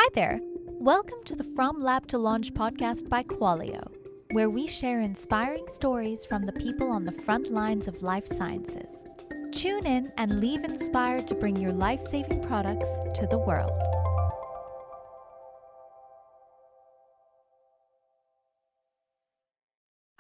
Hi there. Welcome to the From Lab to Launch podcast by Qualio, where we share inspiring stories from the people on the front lines of life sciences. Tune in and leave inspired to bring your life-saving products to the world.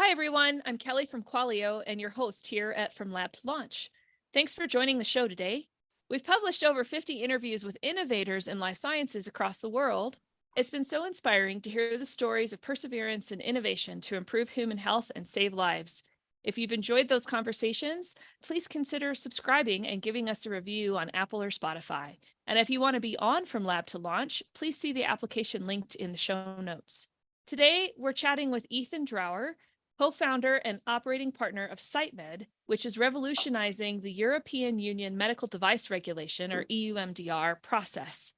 Hi, everyone. I'm Kelly from Qualio and your host here at From Lab to Launch. Thanks for joining the show today. We've published over 50 interviews with innovators in life sciences across the world. It's been so inspiring to hear the stories of perseverance and innovation to improve human health and save lives. If you've enjoyed those conversations, please consider subscribing and giving us a review on Apple or Spotify. And if you want to be on From Lab to Launch, please see the application linked in the show notes. Today, we're chatting with Ethan Drower, co-founder and operating partner of CiteMed, which is revolutionizing the European Union Medical Device Regulation, or EU MDR, process.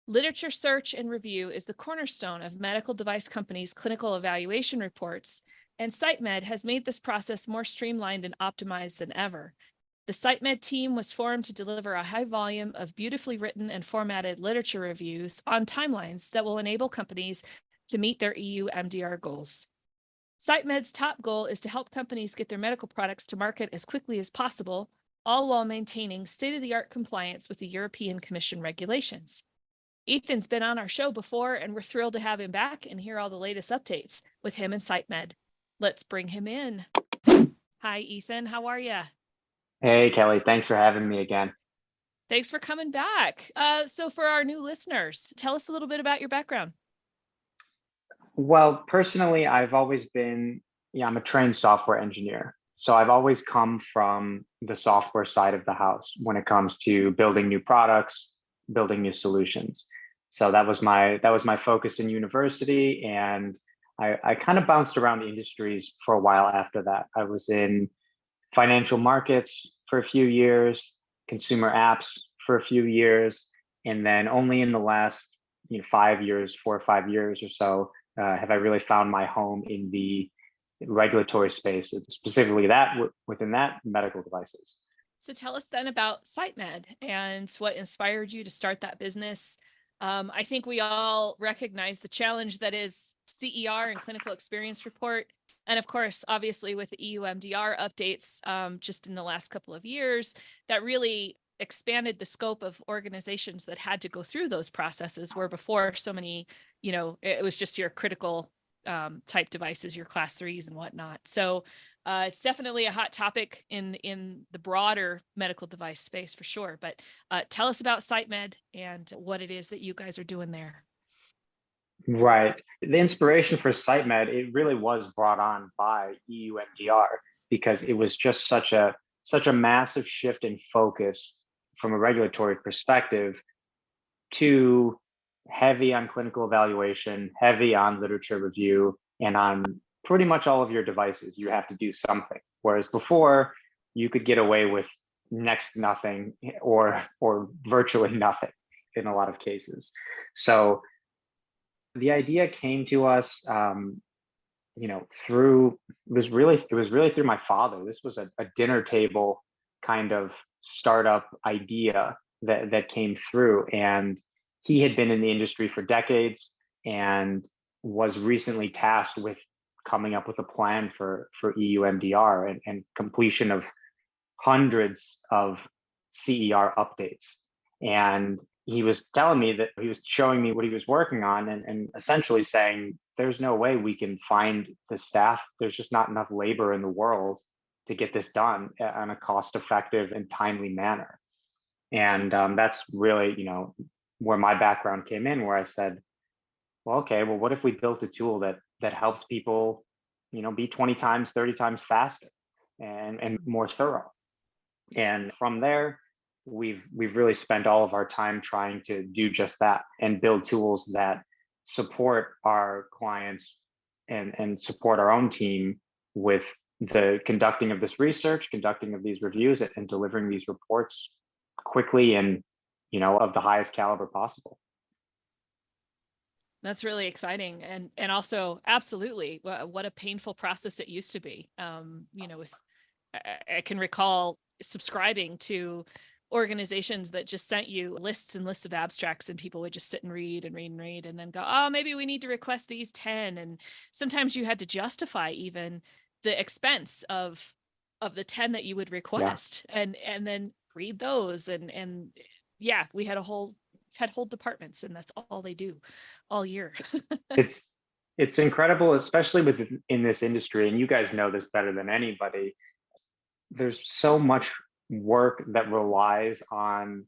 Literature search and review is the cornerstone of medical device companies' clinical evaluation reports, and CiteMed has made this process more streamlined and optimized than ever. The CiteMed team was formed to deliver a high volume of beautifully written and formatted literature reviews on timelines that will enable companies to meet their EU MDR goals. CiteMed's top goal is to help companies get their medical products to market as quickly as possible, all while maintaining state-of-the-art compliance with the European Commission regulations. Ethan's been on our show before, and we're thrilled to have him back and hear all the latest updates with him and CiteMed. Let's bring him in. Hi, Ethan. How are you? Hey, Kelly. Thanks for having me again. Thanks for coming back. So for our new listeners, tell us a little bit about your background. Well, personally, I've always been, I'm a trained software engineer. So I've always come from the software side of the house when it comes to building new products, building new solutions. So that was my focus in university, and I kind of bounced around the industries for a while after that. I was in financial markets for a few years, consumer apps for a few years, and then only in the last 4 or 5 years or so have I really found my home in the regulatory space, specifically within that medical devices. So tell us then about CiteMed and what inspired you to start that business. I think we all recognize the challenge that is CER and clinical experience report. And of course, obviously with the EU MDR updates just in the last couple of years, that really expanded the scope of organizations that had to go through those processes, where before so many, it was just your critical type devices, your class 3s and whatnot. So it's definitely a hot topic in the broader medical device space for sure. But tell us about CiteMed and what it is that you guys are doing there. Right. The inspiration for CiteMed, it really was brought on by EU MDR, because it was just such a massive shift in focus from a regulatory perspective to heavy on clinical evaluation, heavy on literature review, and on pretty much all of your devices. You have to do something. Whereas before, you could get away with next to nothing or virtually nothing in a lot of cases. So the idea came to us, through it was really through my father. This was a dinner table kind of startup idea that came through, and he had been in the industry for decades and was recently tasked with coming up with a plan for EU MDR and completion of hundreds of CER updates. And he was telling me that he was showing me what he was working on and essentially saying, there's no way we can find the staff. There's just not enough labor in the world to get this done in a cost-effective and timely manner. And that's really, where my background came in, where I said, well, okay, what if we built a tool that helps people, be 20 times, 30 times faster and more thorough. And from there, we've really spent all of our time trying to do just that and build tools that support our clients and support our own team with the conducting of this research, conducting of these reviews, and delivering these reports quickly and of the highest caliber possible. That's really exciting. And also absolutely what a painful process it used to be. I can recall subscribing to organizations that just sent you lists and lists of abstracts, and people would just sit and read and read and read and then go, oh, maybe we need to request these 10. And sometimes you had to justify even the expense of the 10 that you would request, and then read those. And yeah, we had whole departments, and that's all they do all year. It's incredible, especially in this industry, and you guys know this better than anybody. There's so much work that relies on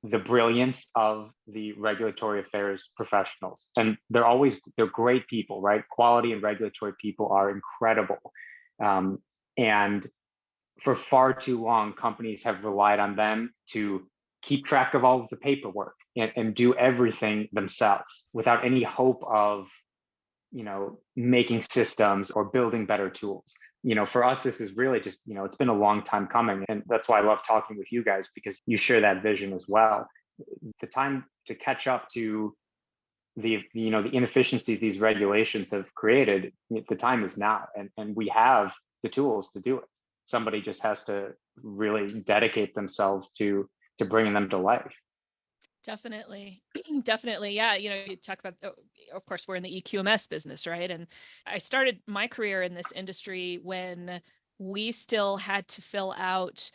the brilliance of the regulatory affairs professionals, and they're great people, right? Quality and regulatory people are incredible, and for far too long, companies have relied on them to keep track of all of the paperwork and do everything themselves without any hope of, making systems or building better tools. For us, this is really just, it's been a long time coming. And that's why I love talking with you guys, because you share that vision as well. The time to catch up to the inefficiencies these regulations have created, the time is now. And we have the tools to do it. Somebody just has to really dedicate themselves to bringing them to life. Definitely. Definitely. Yeah. You talk about, of course, we're in the EQMS business, right? And I started my career in this industry when we still had to fill out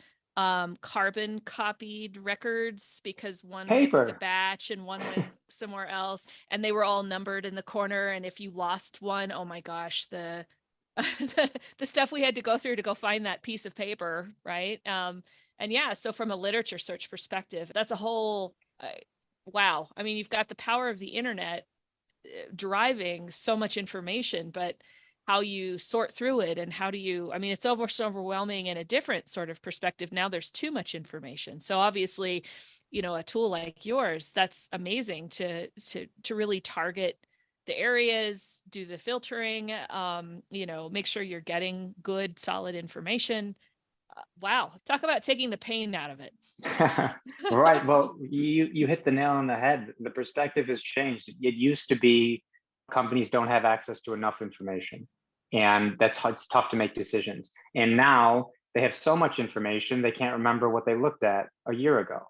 carbon copied records, because one went with the batch and one went somewhere else, and they were all numbered in the corner. And if you lost one, oh my gosh, the stuff we had to go through to go find that piece of paper, right? And yeah, so from a literature search perspective, that's a whole wow. I mean, you've got the power of the internet driving so much information, but how you sort through it and how do you, I mean, it's so overwhelming in a different sort of perspective. Now there's too much information. So obviously, a tool like yours, that's amazing to really target the areas, do the filtering, make sure you're getting good, solid information. Wow. Talk about taking the pain out of it. Right. Well, you hit the nail on the head. The perspective has changed. It used to be companies don't have access to enough information, and it's tough to make decisions. And now they have so much information, they can't remember what they looked at a year ago.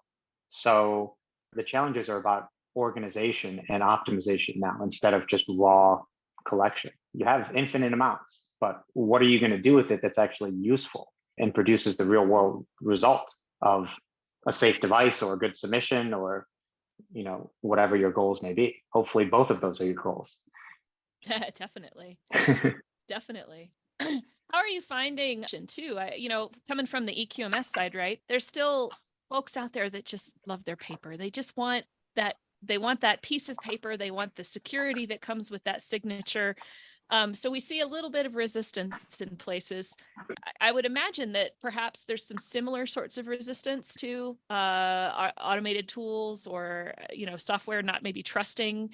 So the challenges are about organization and optimization now, instead of just raw collection. You have infinite amounts, but what are you going to do with it that's actually useful and produces the real world result of a safe device or a good submission, or whatever your goals may be? Hopefully both of those are your goals. Definitely. Definitely. How are you finding too? Coming from the EQMS side, right? There's still folks out there that just love their paper. They just want that. They want that piece of paper. They want the security that comes with that signature. So we see a little bit of resistance in places. I would imagine that perhaps there's some similar sorts of resistance to automated tools or, software not maybe trusting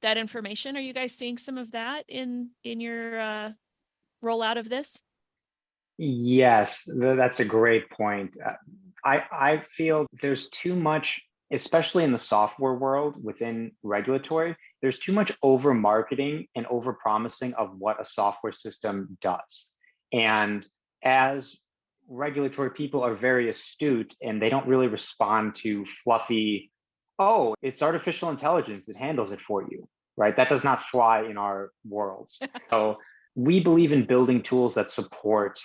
that information. Are you guys seeing some of that in your rollout of this? Yes, that's a great point. I feel there's too much, especially in the software world within regulatory, there's too much over marketing and over promising of what a software system does. And as regulatory people are very astute, and they don't really respond to fluffy, oh, it's artificial intelligence, it handles it for you, right? That does not fly in our worlds. So we believe in building tools that support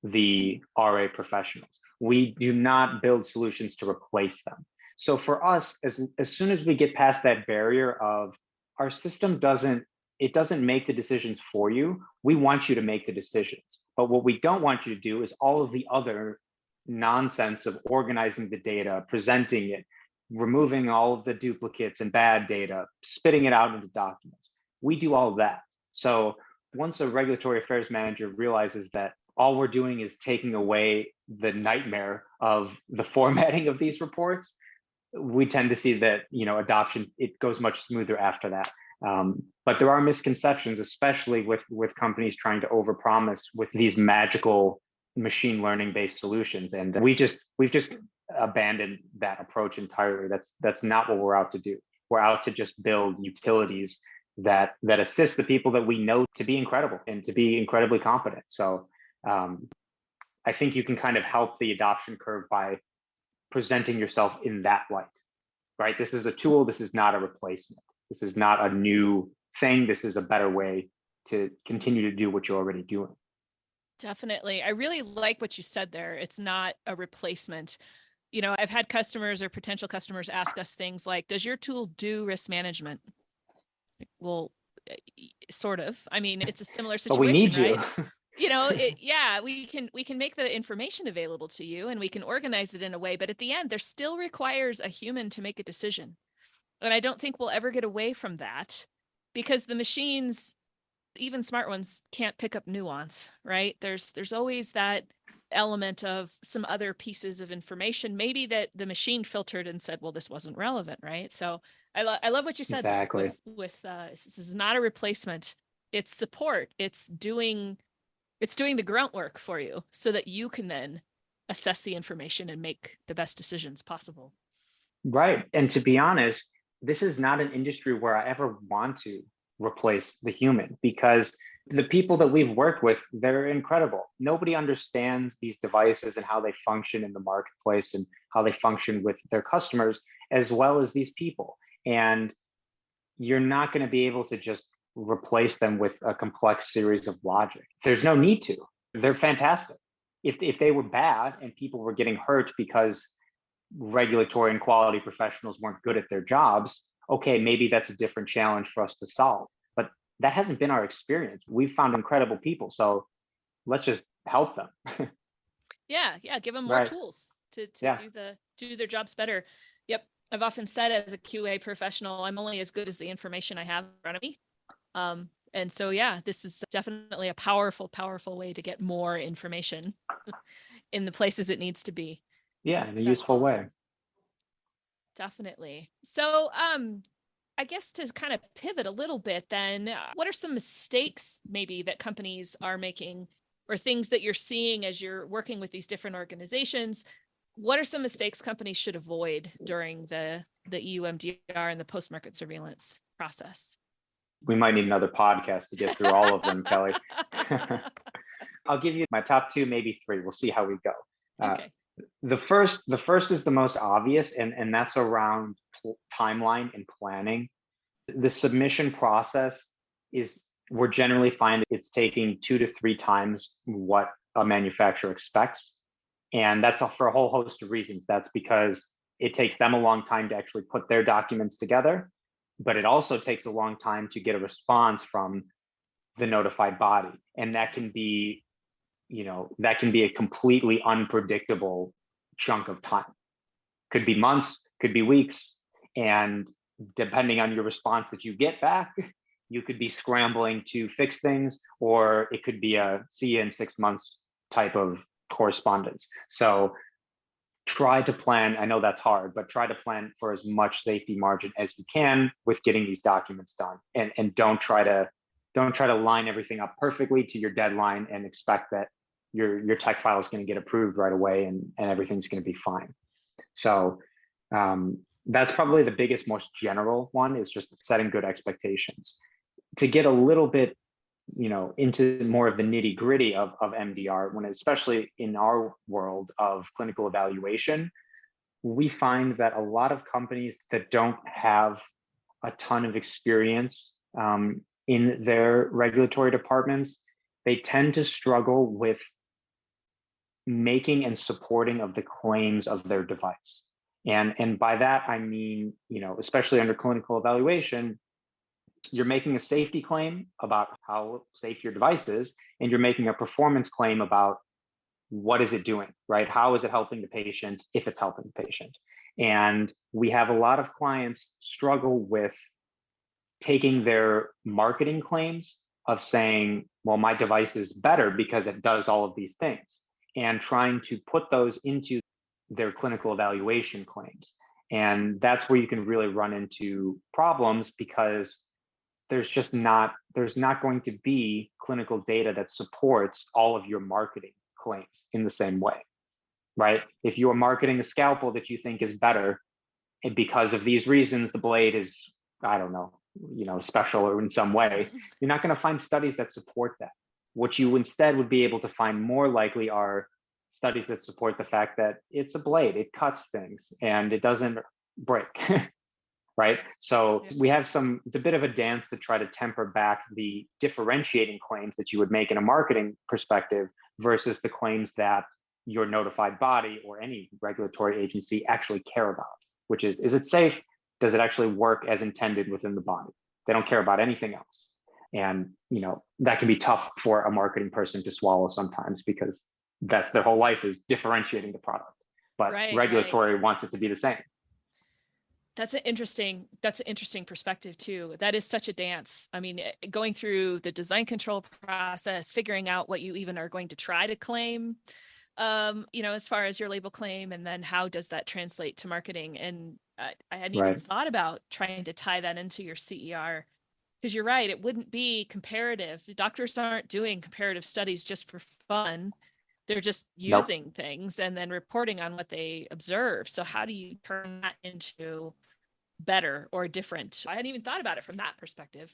the RA professionals. We do not build solutions to replace them. So for us, as soon as we get past that barrier of our system doesn't make the decisions for you, we want you to make the decisions. But what we don't want you to do is all of the other nonsense of organizing the data, presenting it, removing all of the duplicates and bad data, spitting it out into documents. We do all of that. So once a regulatory affairs manager realizes that all we're doing is taking away the nightmare of the formatting of these reports, we tend to see that adoption, it goes much smoother after that. But there are misconceptions, especially with companies trying to overpromise with these magical machine learning based solutions, and we've just abandoned that approach entirely. That's not what we're out to do. We're out to just build utilities that assist the people that we know to be incredible and to be incredibly competent. So I think you can kind of help the adoption curve by presenting yourself in that light, right? This is a tool. This is not a replacement. This is not a new thing. This is a better way to continue to do what you're already doing. Definitely. I really like what you said there. It's not a replacement. You know, I've had customers or potential customers ask us things like, does your tool do risk management? Well, sort of. I mean, it's a similar But we situation, need you. right? You know, yeah, we can make the information available to you and we can organize it in a way, but at the end, there still requires a human to make a decision. And I don't think we'll ever get away from that because the machines, even smart ones, can't pick up nuance, right? There's always that element of some other pieces of information, maybe that the machine filtered and said, well, this wasn't relevant, right? So I love what you said Exactly. with this is not a replacement. It's support. It's doing the grunt work for you so that you can then assess the information and make the best decisions possible. Right. And to be honest, this is not an industry where I ever want to replace the human, because the people that we've worked with, they're incredible. Nobody understands these devices and how they function in the marketplace and how they function with their customers, as well as these people. And you're not going to be able to just replace them with a complex series of logic. There's no need to. They're fantastic. If they were bad and people were getting hurt because regulatory and quality professionals weren't good at their jobs, okay, maybe that's a different challenge for us to solve. But that hasn't been our experience. We've found incredible people, so let's just help them. Yeah, give them more Right. tools to do their jobs better. Yep. I've often said as a QA professional, I'm only as good as the information I have in front of me. And so, yeah, this is definitely a powerful, powerful way to get more information in the places it needs to be. Yeah, in a That's useful awesome. way. Definitely. So, I guess to kind of pivot a little bit, then, what are some mistakes maybe that companies are making or things that you're seeing as you're working with these different organizations? What are some mistakes companies should avoid during the EU MDR and the post-market surveillance process? We might need another podcast to get through all of them, Kelly. I'll give you my top two, maybe three. We'll see how we go. Okay. The first is the most obvious, and that's around timeline and planning. The submission process we're generally finding it's taking 2 to 3 times what a manufacturer expects. And that's for a whole host of reasons. That's because it takes them a long time to actually put their documents together, but it also takes a long time to get a response from the notified body. And that can be a completely unpredictable chunk of time. Could be months, could be weeks. And depending on your response that you get back, you could be scrambling to fix things, or it could be a see you in 6 months type of correspondence. So try to plan. I know that's hard, but try to plan for as much safety margin as you can with getting these documents done. And don't try to line everything up perfectly to your deadline and expect that your tech file is going to get approved right away and everything's going to be fine. So that's probably the biggest, most general one, is just setting good expectations. To get a little bit, into more of the nitty gritty of MDR, especially in our world of clinical evaluation, we find that a lot of companies that don't have a ton of experience in their regulatory departments, they tend to struggle with making and supporting of the claims of their device. And by that, I mean, especially under clinical evaluation, you're making a safety claim about how safe your device is, and you're making a performance claim about what is it doing, right? How is it helping the patient, if it's helping the patient? And we have a lot of clients struggle with taking their marketing claims of saying, well, my device is better because it does all of these things, and trying to put those into their clinical evaluation claims. And that's where you can really run into problems, because there's not going to be clinical data that supports all of your marketing claims in the same way, right? If you are marketing a scalpel that you think is better, and because of these reasons, the blade is, I don't know, special or in some way, you're not going to find studies that support that. What you instead would be able to find more likely are studies that support the fact that it's a blade, it cuts things and it doesn't break. Right. So we have it's a bit of a dance to try to temper back the differentiating claims that you would make in a marketing perspective versus the claims that your notified body or any regulatory agency actually care about, which is it safe? Does it actually work as intended within the body? They don't care about anything else. And, that can be tough for a marketing person to swallow sometimes because that's their whole life is differentiating the product. But regulatory wants it to be the same. That's an interesting perspective too. That is such a dance. I mean, going through the design control process, figuring out what you even are going to try to claim, as far as your label claim, and then how does that translate to marketing? And I hadn't even thought about trying to tie that into your CER, because you're right. It wouldn't be comparative. Doctors aren't doing comparative studies just for fun. They're just using things and then reporting on what they observe. So how do you turn that into better or different? I hadn't even thought about it from that perspective.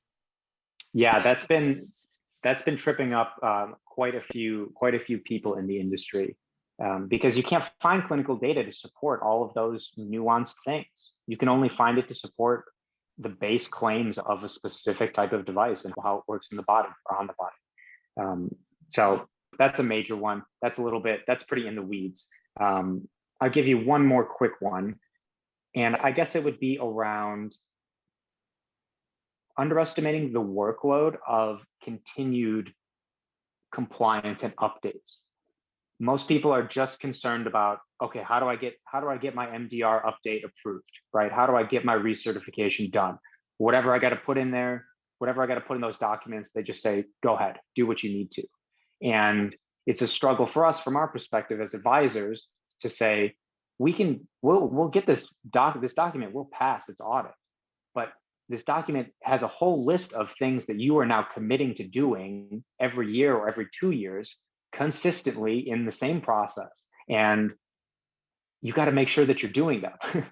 Yeah, that's been tripping up quite a few people in the industry because you can't find clinical data to support all of those nuanced things. You can only find it to support the base claims of a specific type of device and how it works in the body or on the body. So that's a major one. That's pretty in the weeds. I'll give you one more quick one. And I guess it would be around underestimating the workload of continued compliance and updates. Most people are just concerned about, okay, how do I get my MDR update approved, right? How do I get my recertification done? Whatever I got to put in there, whatever I got to put in those documents, they just say, go ahead, do what you need to. And it's a struggle for us from our perspective as advisors to say, we'll get this document, we'll pass its audit. But this document has a whole list of things that you are now committing to doing every year or every 2 years consistently in the same process. And you got to make sure that you're doing that,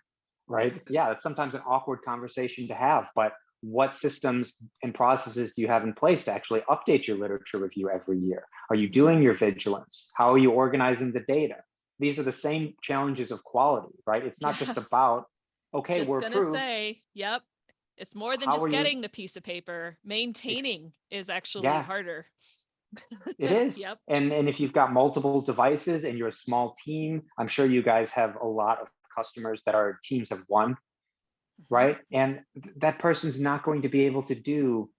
right? Yeah, it's sometimes an awkward conversation to have, but what systems and processes do you have in place to actually update your literature review every year? Are you doing your vigilance? How are you organizing the data? These are the same challenges of quality, right? It's not just about, okay, we're approved. Just gonna say, yep. It's more than just getting the piece of paper. Maintaining is actually harder. It is. Yep. And if you've got multiple devices and you're a small team, I'm sure you guys have a lot of customers that are teams of one, right? And that person's not going to be able to do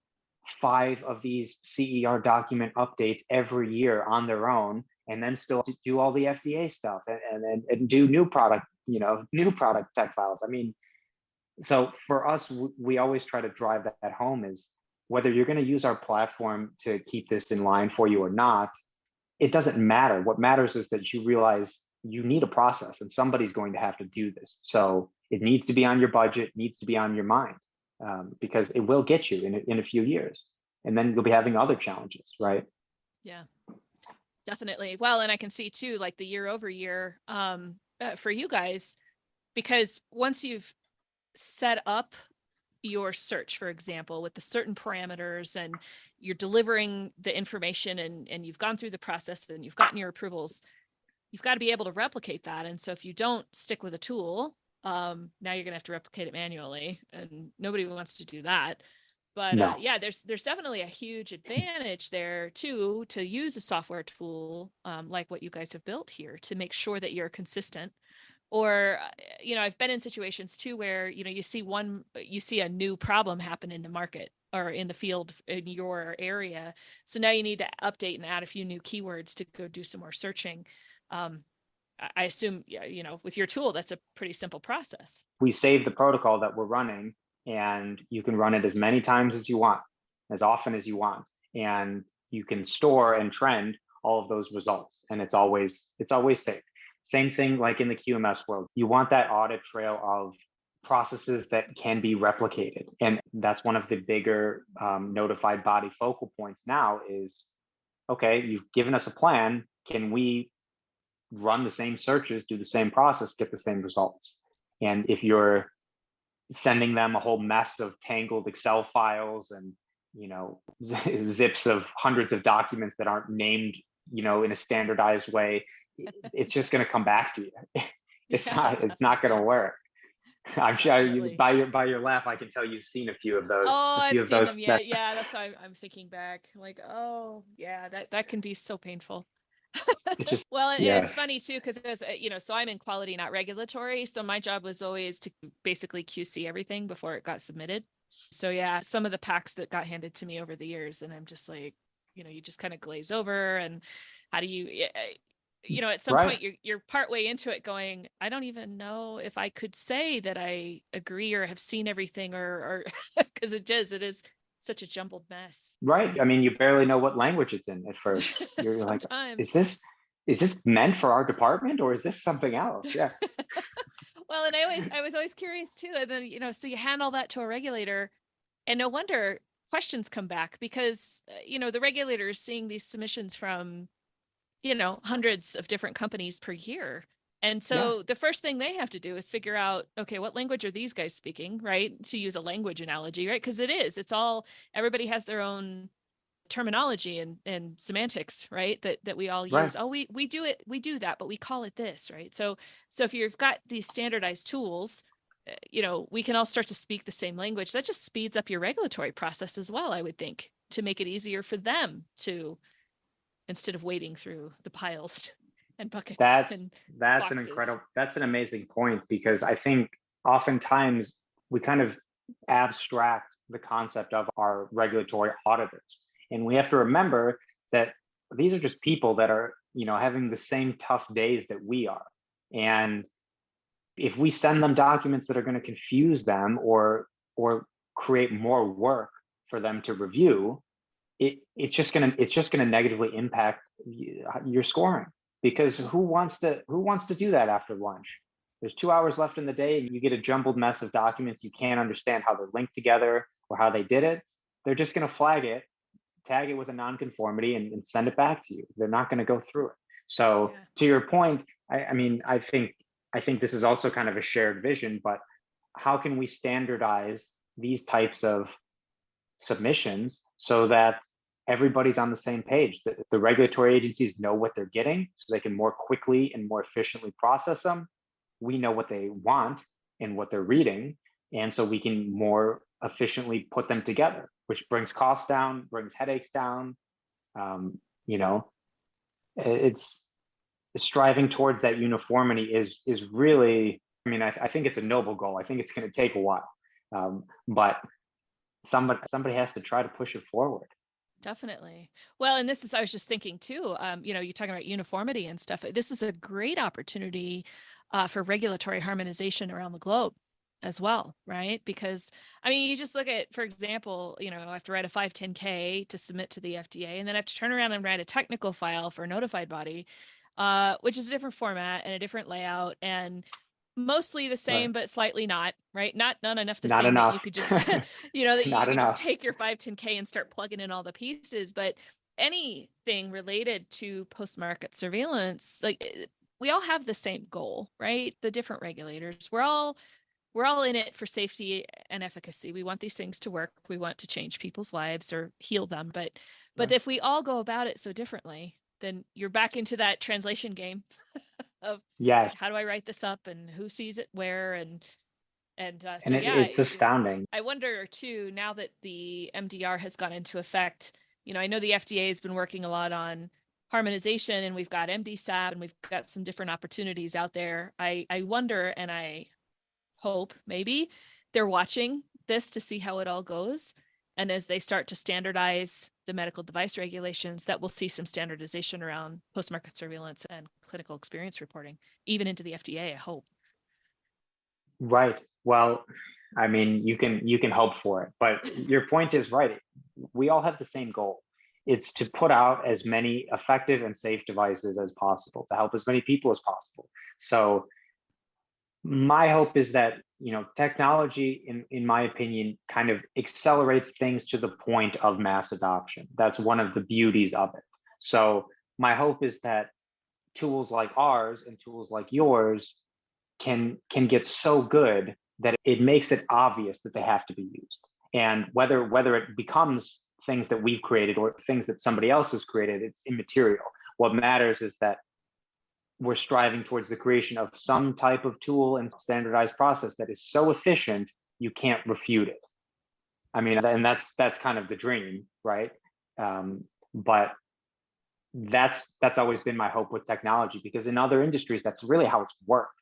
5 of these CER document updates every year on their own, and then still do all the FDA stuff and do new product tech files. I mean, so for us, we always try to drive that home is whether you're going to use our platform to keep this in line for you or not, it doesn't matter. What matters is that you realize you need a process and somebody's going to have to do this. So it needs to be on your budget, needs to be on your mind because it will get you in a few years. And then you'll be having other challenges, right? Yeah, definitely. Well, and I can see too, like the year over year for you guys, because once you've set up your search, for example, with the certain parameters and you're delivering the information and you've gone through the process and you've gotten your approvals, you've got to be able to replicate that. And so if you don't stick with a tool, now you're going to have to replicate it manually, and nobody wants to do that. But No. There's definitely a huge advantage there too, to use a software tool like what you guys have built here to make sure that you're consistent. Or, I've been in situations too where, you see a new problem happen in the market or in the field in your area. So now you need to update and add a few new keywords to go do some more searching. I assume, with your tool, that's a pretty simple process. We save the protocol that we're running, and you can run it as many times as you want, as often as you want. And you can store and trend all of those results. And it's always safe. Same thing like in the QMS world. You want that audit trail of processes that can be replicated. And that's one of the bigger notified body focal points now is, okay, you've given us a plan. Can we run the same searches, do the same process, get the same results? And if you're sending them a whole mess of tangled Excel files and, zips of hundreds of documents that aren't named, in a standardized way, it's just going to come back to you. It's Definitely. not going to work. I'm sure Definitely. by your laugh, I can tell you've seen a few of those. Oh, A I've few of seen those. them. Yeah. That's why I'm thinking back. Like, oh, yeah, that can be so painful. It just Well, and it's yes, funny too, because so I'm in quality, not regulatory. So my job was always to basically QC everything before it got submitted. So yeah, some of the packs that got handed to me over the years, and I'm just like, you just kind of glaze over. And how do you, at some right. point you're partway into it going, I don't even know if I could say that I agree or have seen everything or because it is such a jumbled mess. Right. I mean, you barely know what language it's in at first. You're like, is Sometimes. this meant for our department or is this something else? Yeah. Well, and I was always curious too. And then, so you hand all that to a regulator, and no wonder questions come back because, the regulator is seeing these submissions from, hundreds of different companies per year. And Yeah. so the first thing they have to do is figure out, okay, what language are these guys speaking, right? To use a language analogy, right? Because it's all, everybody has their own terminology and semantics, right? That we all Right. use. Oh, we do that, but we call it this, right? So if you've got these standardized tools, we can all start to speak the same language. That just speeds up your regulatory process as well, I would think, to make it easier for them to, instead of wading through the piles and buckets That's and that's boxes. that's an amazing point because I think oftentimes we kind of abstract the concept of our regulatory auditors. And we have to remember that these are just people that are, having the same tough days that we are. And if we send them documents that are going to confuse them or create more work for them to review, it's just gonna negatively impact your scoring because who wants to do that after lunch? There's 2 hours left in the day and you get a jumbled mess of documents. You can't understand how they're linked together or how they did it. They're just going to flag it, tag it with a nonconformity, and send it back to you. They're not going to go through it. So Yeah. to your point, I mean, I think this is also kind of a shared vision, but how can we standardize these types of submissions so that everybody's on the same page, that the regulatory agencies know what they're getting so they can more quickly and more efficiently process them. We know what they want and what they're reading, and so we can more efficiently put them together, which brings costs down, brings headaches down. um, you know it's striving towards that uniformity is really, I mean, I think it's a noble goal. I think it's going to take a while, but somebody has to try to push it forward. Definitely. Well, and I was just thinking too, you're talking about uniformity and stuff. This is a great opportunity for regulatory harmonization around the globe as well, right? Because, I mean, you just look at, for example, I have to write a 510K to submit to the FDA, and then I have to turn around and write a technical file for a notified body, which is a different format and a different layout. And mostly the Right. same, but slightly not, right? Not enough the Not same that enough. you could just, that you Not could just enough. take your 510K and start plugging in all the pieces. But anything related to post-market surveillance, like we all have the same goal, right? The different regulators, we're all in it for safety and efficacy. We want these things to work. We want to change people's lives or heal them. But Right. if we all go about it so differently, then you're back into that translation game of Yes. how do I write this up and who sees it where And so yeah, it's astounding. I wonder too, now that the MDR has gone into effect, I know the FDA has been working a lot on harmonization, and we've got MDSAP and we've got some different opportunities out there. I wonder, and I hope maybe they're watching this to see how it all goes. And as they start to standardize the medical device regulations, that we'll see some standardization around post-market surveillance and clinical experience reporting, even into the FDA, I hope. Right. Well, I mean, you can hope for it, but your point is right. We all have the same goal. It's to put out as many effective and safe devices as possible to help as many people as possible. So my hope is that, technology, in my opinion, kind of accelerates things to the point of mass adoption. That's one of the beauties of it. So my hope is that tools like ours and tools like yours can get so good that it makes it obvious that they have to be used. And whether it becomes things that we've created or things that somebody else has created, it's immaterial. What matters is that we're striving towards the creation of some type of tool and standardized process that is so efficient you can't refute it. I mean, and that's kind of the dream, right? But that's always been my hope with technology, because in other industries, that's really how it's worked.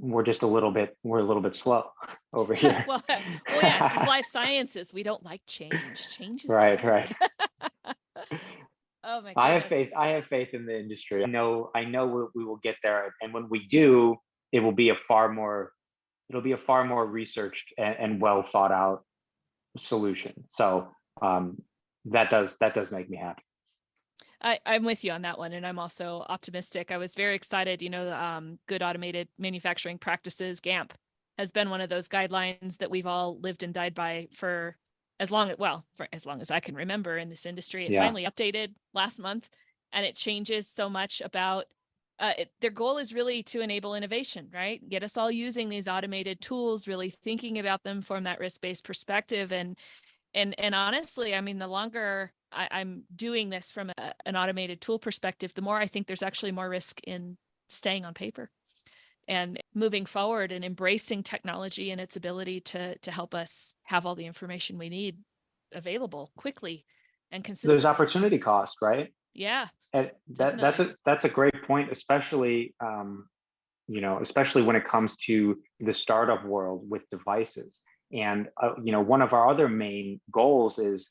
We're a little bit slow over here. well, yes, it's life sciences. We don't like change. Change is right, bad. right. Oh my goodness. I have faith in the industry. I know we will get there, and when we do, it will be a far more researched and well thought out solution. So that does make me happy. I'm with you on that one. And I'm also optimistic. I was very excited, Good Automated Manufacturing Practices, GAMP, has been one of those guidelines that we've all lived and died by for as long as I can remember in this industry. It finally updated last month, and it changes so much about their goal is really to enable innovation, right? Get us all using these automated tools, really thinking about them from that risk-based perspective. And honestly, I mean, the longer I'm doing this from an automated tool perspective, the more I think there's actually more risk in staying on paper and moving forward and embracing technology and its ability to help us have all the information we need available quickly and consistently. There's opportunity cost, right? Yeah. And that's a great point, especially especially when it comes to the startup world with devices. And one of our other main goals is,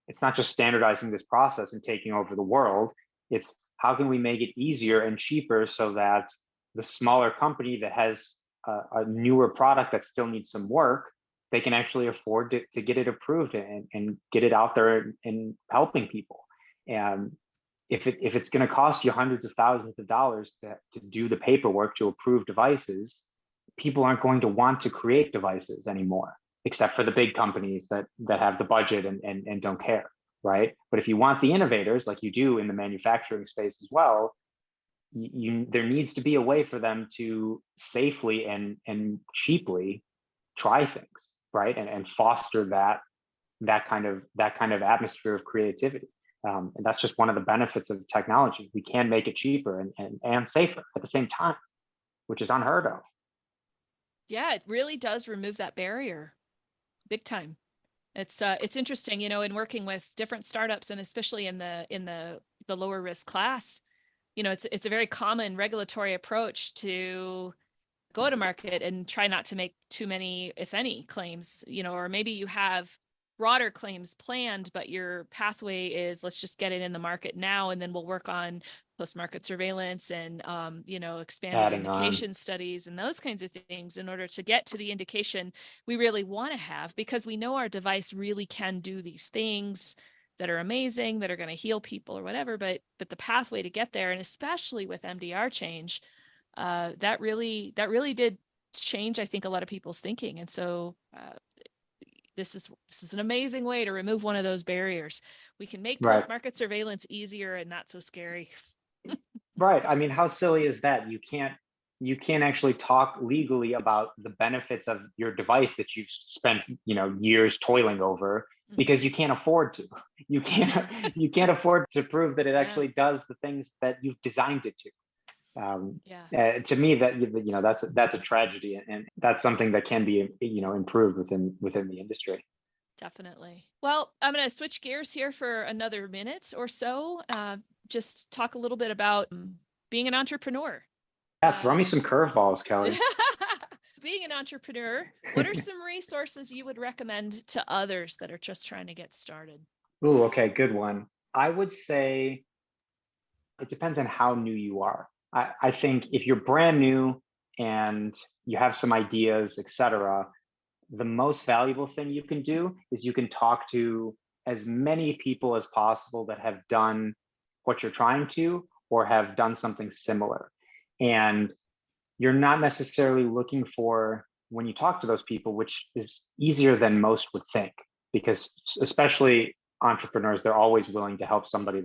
it's not just standardizing this process and taking over the world. It's how can we make it easier and cheaper so that the smaller company that has a newer product that still needs some work, they can actually afford to get it approved and get it out there and helping people. And if it's going to cost you hundreds of thousands of dollars to do the paperwork to approve devices, people aren't going to want to create devices anymore, except for the big companies that have the budget and don't care, right? But if you want the innovators, like you do in the manufacturing space as well, there needs to be a way for them to safely and cheaply try things, right? And foster that kind of atmosphere of creativity. And that's just one of the benefits of technology. We can make it cheaper and safer at the same time, which is unheard of. Yeah, it really does remove that barrier big time. It's interesting, in working with different startups, and especially in the lower risk class, it's a very common regulatory approach to go to market and try not to make too many, if any, claims, or maybe you have broader claims planned, but your pathway is, let's just get it in the market now, and then we'll work on post-market surveillance and expanded indication studies and those kinds of things in order to get to the indication we really want to have, because we know our device really can do these things that are amazing, that are going to heal people or whatever, but the pathway to get there, and especially with MDR change, that really did change, I think, a lot of people's thinking. And so this is an amazing way to remove one of those barriers. We can make post-market surveillance easier and not so scary. Right. I mean, how silly is that? You can't actually talk legally about the benefits of your device that you've spent, years toiling over, because you can't afford to. You can't afford to prove that it actually does the things that you've designed it to. To me, that's a tragedy, and that's something that can be improved within the industry. Definitely. Well, I'm going to switch gears here for another minute or so. Just talk a little bit about being an entrepreneur. Yeah, throw me some curveballs, Kelly. Being an entrepreneur, what are some resources you would recommend to others that are just trying to get started? Ooh, okay, good one. I would say it depends on how new you are. I think if you're brand new and you have some ideas, etc., the most valuable thing you can do is you can talk to as many people as possible that have done what you're trying to, or have done something similar. And you're not necessarily looking for, when you talk to those people, which is easier than most would think, because especially entrepreneurs, they're always willing to help somebody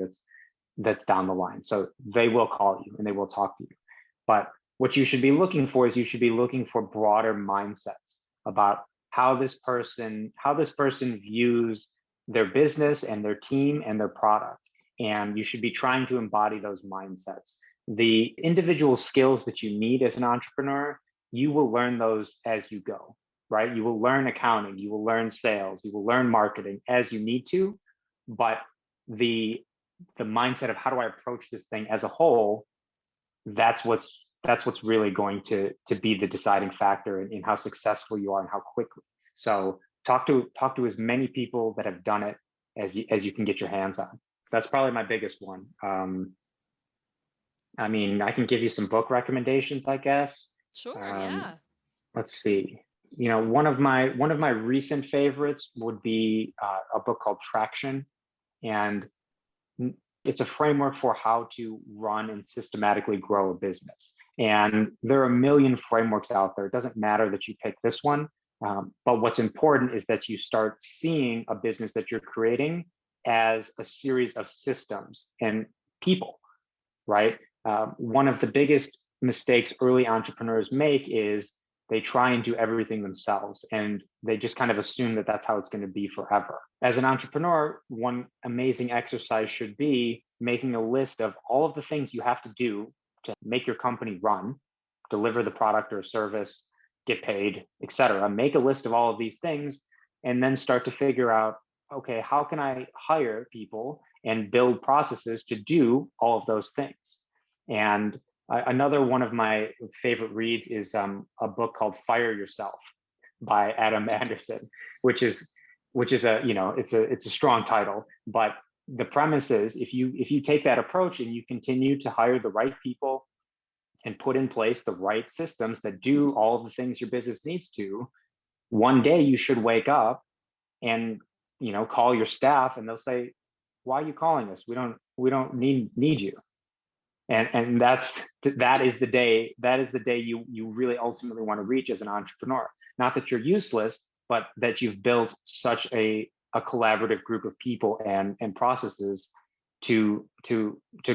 that's down the line. So they will call you and they will talk to you. But what you should be looking for is, you should be looking for broader mindsets about how this person views their business and their team and their product. And you should be trying to embody those mindsets. the individual skills that you need as an entrepreneur, you will learn those as you go, right? You will learn accounting, you will learn sales, you will learn marketing as you need to, but the mindset of how do I approach this thing as a whole, that's what's really going to be the deciding factor in how successful you are and how quickly. So talk to as many people that have done it as you can get your hands on. That's probably my biggest one. I mean, I can give you some book recommendations, I guess. Sure, yeah. Let's see. One of my recent favorites would be a book called Traction, and it's a framework for how to run and systematically grow a business. And there are a million frameworks out there. It doesn't matter that you pick this one, but what's important is that you start seeing a business that you're creating as a series of systems and people, right? One of the biggest mistakes early entrepreneurs make is they try and do everything themselves, and they just kind of assume that that's how it's going to be forever. As an entrepreneur, one amazing exercise should be making a list of all of the things you have to do to make your company run, deliver the product or service, get paid, etc. Make a list of all of these things, and then start to figure out, okay, how can I hire people and build processes to do all of those things? And another one of my favorite reads is a book called Fire Yourself by Adam Anderson, which is a, it's a strong title, but the premise is if you take that approach and you continue to hire the right people and put in place the right systems that do all of the things your business needs to, one day you should wake up and call your staff and they'll say, why are you calling us? We don't need you. And that is the day you really ultimately want to reach as an entrepreneur. Not that you're useless, but that you've built such a collaborative group of people and processes to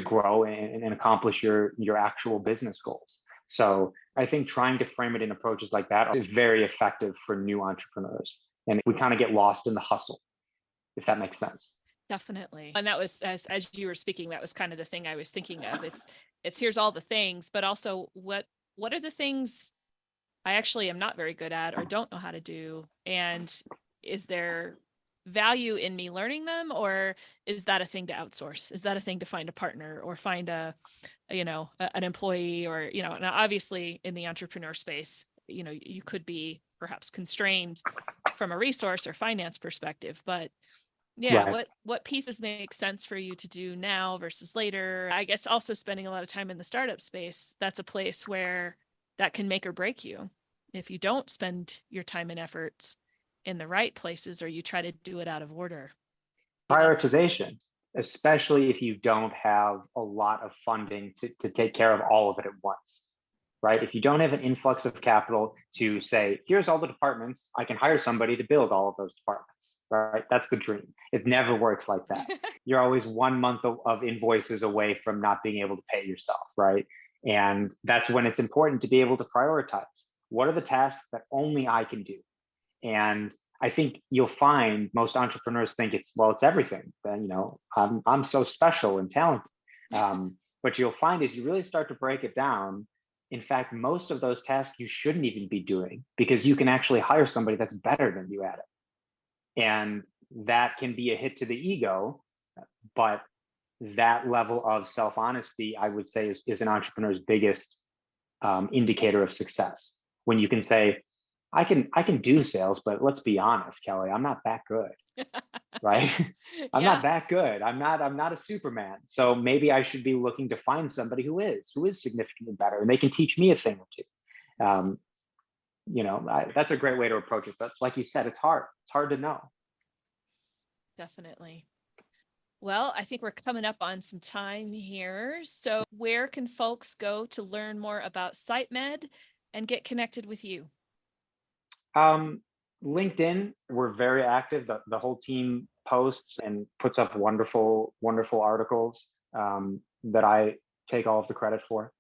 grow and accomplish your actual business goals. So I think trying to frame it in approaches like that is very effective for new entrepreneurs. And we kind of get lost in the hustle, if that makes sense. Definitely. And that was, as you were speaking, that was kind of the thing I was thinking of. It's here's all the things, but also what are the things I actually am not very good at or don't know how to do? And is there value in me learning them, or is that a thing to outsource? Is that a thing to find a partner or find an employee, or, and obviously in the entrepreneur space, you could be perhaps constrained from a resource or finance perspective, but yeah, Right. what pieces make sense for you to do now versus later? I guess also spending a lot of time in the startup space, that's a place where that can make or break you. If you don't spend your time and efforts in the right places, or you try to do it out of order. Prioritization, especially if you don't have a lot of funding to take care of all of it at once, right? If you don't have an influx of capital to say, here's all the departments, I can hire somebody to build all of those departments, right? That's the dream. It never works like that. You're always 1 month of invoices away from not being able to pay yourself, right? And that's when it's important to be able to prioritize. What are the tasks that only I can do? And I think you'll find most entrepreneurs think it's everything. Then, I'm so special and talented. What you'll find is you really start to break it down. In fact, most of those tasks you shouldn't even be doing, because you can actually hire somebody that's better than you at it. And that can be a hit to the ego, but that level of self-honesty, I would say, is an entrepreneur's biggest indicator of success. When you can say, I can do sales, but let's be honest, Kelly, I'm not that good, right? I'm not that good. I'm not a Superman. So maybe I should be looking to find somebody who is significantly better, and they can teach me a thing or two. That's a great way to approach it. But like you said, it's hard. It's hard to know. Definitely. Well, I think we're coming up on some time here. So where can folks go to learn more about CiteMed and get connected with you? LinkedIn, we're very active. The whole team posts and puts up wonderful articles that I take all of the credit for.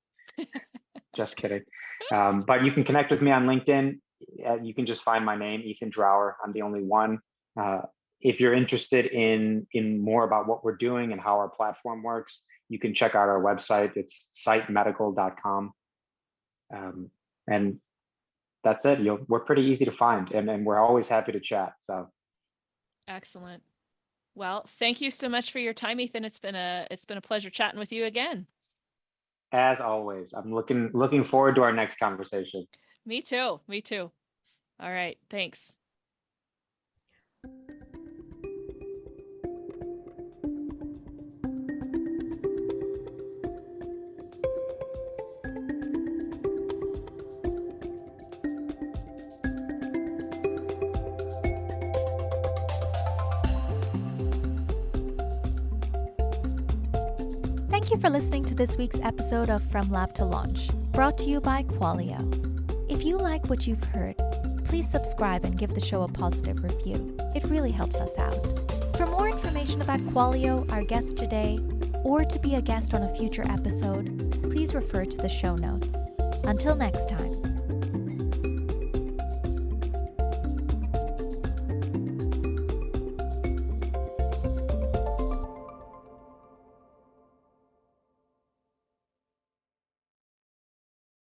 Just kidding. But you can connect with me on LinkedIn. You can just find my name, Ethan Drower. I'm the only one. if you're interested in more about what we're doing and how our platform works, you can check out our website. It's citemedical.com. And that's it. We're pretty easy to find, and we're always happy to chat. So excellent. Well, thank you so much for your time, Ethan. It's been a pleasure chatting with you again. As always, I'm looking forward to our next conversation. Me too. Me too. All right. Thanks. Thank you for listening to this week's episode of From Lab to Launch, brought to you by Qualio. If you like what you've heard, please subscribe and give the show a positive review. It really helps us out. For more information about Qualio, our guest today, or to be a guest on a future episode, please refer to the show notes. Until next time.